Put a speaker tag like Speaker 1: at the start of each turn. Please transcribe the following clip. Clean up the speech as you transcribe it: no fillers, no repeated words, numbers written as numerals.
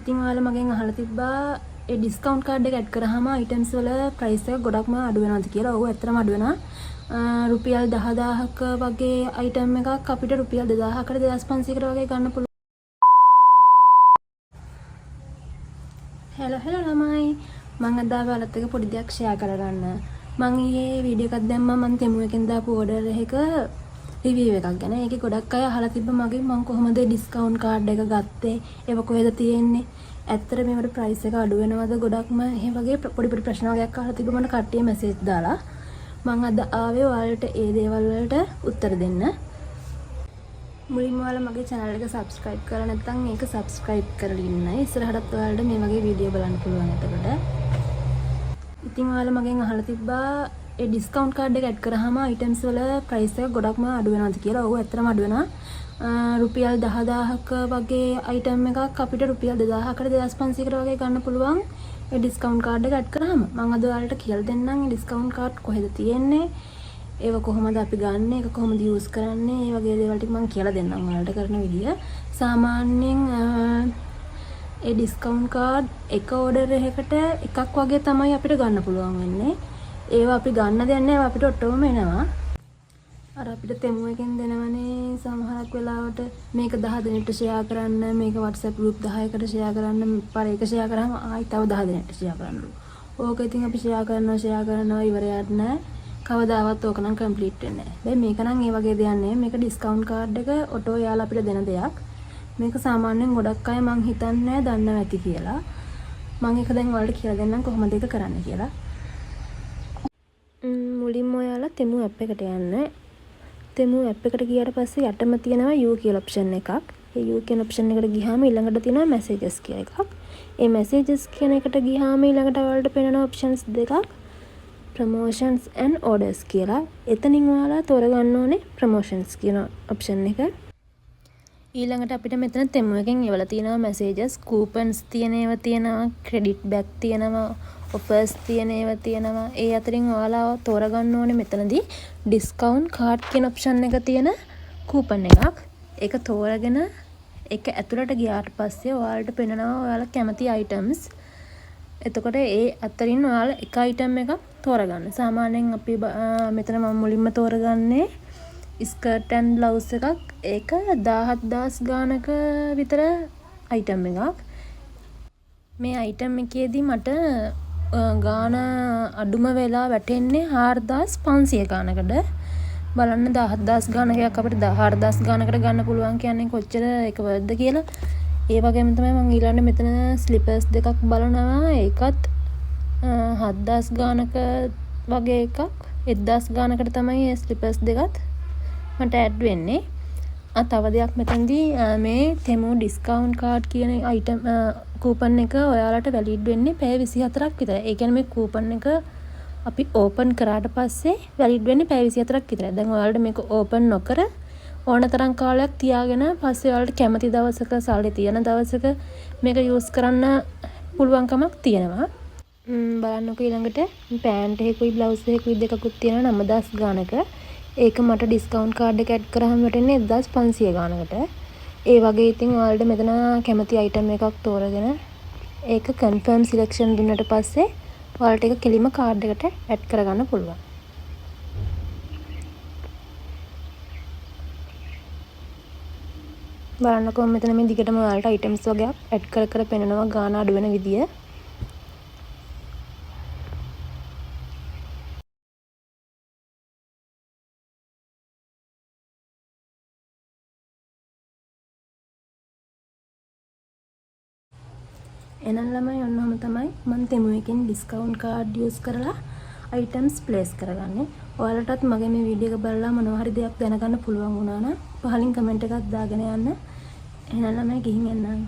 Speaker 1: ඉතින් ඔයාලා මගෙන් අහලා තිබ්බා ඒ ඩිස්කවුන්ට් කාඩ් එක ඇඩ් කරාම අයිටම්ස් වල ප්‍රයිස් එක ගොඩක්ම අඩු වෙනවද කියලා. ඔව් ඇත්තටම අඩු වෙනවා. රුපියල් 10000ක වගේ අයිටම් එකක් අපිට රුපියල් 2000කට 2500කට වගේ ගන්න පුළුවන්. හෙලෝ ළමයි. මම අද ඔයාලත් එක්ක පොඩි දෙයක් ෂෙයා කරගන්න. මම ඊයේ වීඩියෝ එකක් දැම්මා මම තෙමු එකෙන් දාපු ඕඩර් එක රිවිව් එකක් ගැන. ඒකේ ගොඩක් අය අහලා තිබ්බ මගෙන් මම කොහොමද ඩිස්කවුන්ට් කාඩ් එක ගත්තේ? ඒක කොහෙද තියෙන්නේ? ඇත්තට මේවට ප්‍රයිස් එක අඩු වෙනවද? ගොඩක්ම එහෙම වගේ පොඩි ප්‍රශ්න වගේක් අහලා තිබ්බ මට කට්ටිය මැසේජ් දාලා. මම අද ආවේ ඔයාලට ඒ දේවල් වලට උත්තර දෙන්න. මුලින්ම ඔයාලා මගේ channel එක subscribe කරලා නැත්නම් ඒක subscribe කරලා ඉන්න. ඉස්සරහටත් ඔයාලට මේ වගේ වීඩියෝ බලන්න පුළුවන් එතකොට. ඉතින් ඔයාලා මගෙන් අහලා තිබ්බා ඒ ඩිස්කවුන්ට් කාඩ් එක ඇඩ් කරාම අයිටම්ස් වල ප්‍රයිස් එක ගොඩක්ම අඩු වෙනවද කියලා. ඔව් ඇත්තටම අඩු වෙනවා. රුපියල් 10000ක වගේ අයිටම් එකක් අපිට රුපියල් 2000කට 2500කට වගේ ගන්න පුළුවන් ඒ ඩිස්කවුන්ට් කාඩ් එක ඇඩ් කරාම. මම අද ඔයාලට කියලා දෙන්නම් ඒ ඩිස්කවුන්ට් කාඩ් කොහෙද තියෙන්නේ, ඒව කොහොමද අපි ගන්න, ඒක කොහොමද යූස් කරන්නේ, ඒ වගේ දේවල් ටික මම කියලා දෙන්නම් ඔයාලට කරන විදිය. සාමාන්‍යයෙන් ඒ ඩිස්කවුන්ට් කාඩ් එක ඕඩර් එකකට එකක් වගේ තමයි අපිට ගන්න පුළුවන් වෙන්නේ. ඒවා අපි ගන්න දෙන්නේ ඒවා අපිට ඔටෝම එනවා. අර අපිට තෙමු එකෙන් දෙනවනේ සමහරක් වෙලාවට මේක 10 දෙනෙක්ට ෂෙයා කරන්න, මේක WhatsApp group 10කට ෂෙයා කරන්න, පාර එක ෂෙයා කරාම ආයි තව 10 දෙනෙක්ට ෂෙයා කරන්නලු. ඕක ඉතින් අපි ෂෙයා කරනවා ඉවරයක් නැහැ. කවදාවත් ඕක නම් කම්ප්ලීට් වෙන්නේ නැහැ. දැන් මේක නම් ඒ වගේ දෙයක් නෙවෙයි. මේක ඩිස්කවුන්ට් කාඩ් එක ඔටෝ යාලා අපිට දෙන දෙයක්. මේක සාමාන්‍යයෙන් ගොඩක් අය මං හිතන්නේ දන්නව ඇති කියලා. මම ඒක දැන් ඔයාලට කියලා දෙන්නම් කොහොමද ඒක කරන්න කියලා. මුලින්ම ඔයාලා තෙමු ඇප් එකට යන්න. තෙමු ඇප් එකට ගියාට පස්සේ යටම තියෙනවා U කියලා ඔප්ෂන් එකක්. ඒ U කියන ඔප්ෂන් එකට ගියාම ඊළඟට තියෙනවා messages කියලා එකක්. ඒ messages කියන එකට ගියාම ඊළඟට ඔයාලට පේන ඔප්ෂන්ස් දෙකක් promotions and orders කියලා. එතනින් ඔයාලා තෝරගන්න ඕනේ promotions කියන ඔප්ෂන් එක. ඊළඟට අපිට මෙතන තෙමු එකෙන් එවලා තියෙනවා messages, coupons තියෙන ඒවා තියෙනවා, credit back තියෙනවා, offers තියෙන ඒවා තියෙනවා. ඒ අතරින් ඔයාලා තෝරගන්න ඕනේ මෙතනදී discount card කියන ඔප්ෂන් එක තියෙන coupon එකක්. ඒක තෝරගෙන ඒක ඇතුළට ගියාට පස්සේ ඔයාලට පෙන්නනවා ඔයාලා කැමති items. එතකොට ඒ අතරින් ඔයාලා එක item එකක් තෝරගන්න. සාමාන්‍යයෙන් අපි මෙතන මම මුලින්ම තෝරගන්නේ skirt and blouse එකක්. ඒක 17000 ගානක විතර item එකක්. මේ item එකේදී මට ගාන අඩුම වෙලා වැටෙන්නේ 4500 ගානකට. බලන්න 10000 ගානකයක් අපිට 14000 ගානකට ගන්න පුළුවන් කියන්නේ කොච්චර එක වර්ද කියලා. ඒ වගේම තමයි මම ඊළඟ මෙතන ස්ලිපර්ස් දෙකක් බලනවා. ඒකත් 7000 ගානක වගේ එකක්. 1000 ගානකට තමයි මේ ස්ලිපර්ස් දෙකත් මට ඇඩ් වෙන්නේ. තව දෙයක් මෙතනදී මේ තෙමු ඩිස්කවුන්ට් කාඩ් කියන අයිටම් කූපන් එක ඔයාලට වැලිඩ් වෙන්නේ පැය 24ක් විතර. ඒ කියන්නේ මේ කූපන් එක අපි ඕපන් කරාට පස්සේ වැලිඩ් වෙන්නේ පැය 24ක් විතර. දැන් ඔයාලට මේක ඕපන් නොකර ඕනතරම් කාලයක් තියාගෙන පස්සේ ඔයාලට කැමති දවසක සල්ලි තියෙන දවසක මේක යූස් කරන්න පුළුවන්කමක් තියෙනවා. බලන්නකෝ ඊළඟට පෑන්ට් එකකුයි බ්ලවුස් එකකුයි දෙකකුත් තියෙනවා 9000 ගානක. ඒක මට ඩිස්කවුන්ට් කාඩ් එක ඇඩ් කරාම වැටෙන්නේ 1500 ගානකට. ඒ වගේ ඉතින් ඔයාලට මෙතන කැමති අයිටම් එකක් තෝරගෙන ඒක කන්ෆර්ම් සිලෙක්ෂන් දුන්නට පස්සේ ඔයාලට ඒක කෙලිම කාඩ් එකට ඇඩ් කරගන්න පුළුවන්. බලන්නකෝ මෙතන මේ දිගටම ඔයාලට අයිටම්ස් වගේක් ඇඩ් කර පෙන්නනවා ගාන අඩු වෙන විදිය. එහෙනම් ළමයි ඔන්නෝම තමයි මම තෙමු එකෙන් ඩිස්කවුන්ට් කාඩ් යූස් කරලා අයිටම්ස් ප්ලේස් කරගන්නේ. ඔයාලටත් මගේ මේ වීඩියෝ එක බලලා මොනවා හරි දෙයක් දැනගන්න පුළුවන් වුණා නම් පහලින් කමෙන්ට් එකක් දාගෙන යන්න. එහෙනම් ළමයි ගිහින් එන්නම්.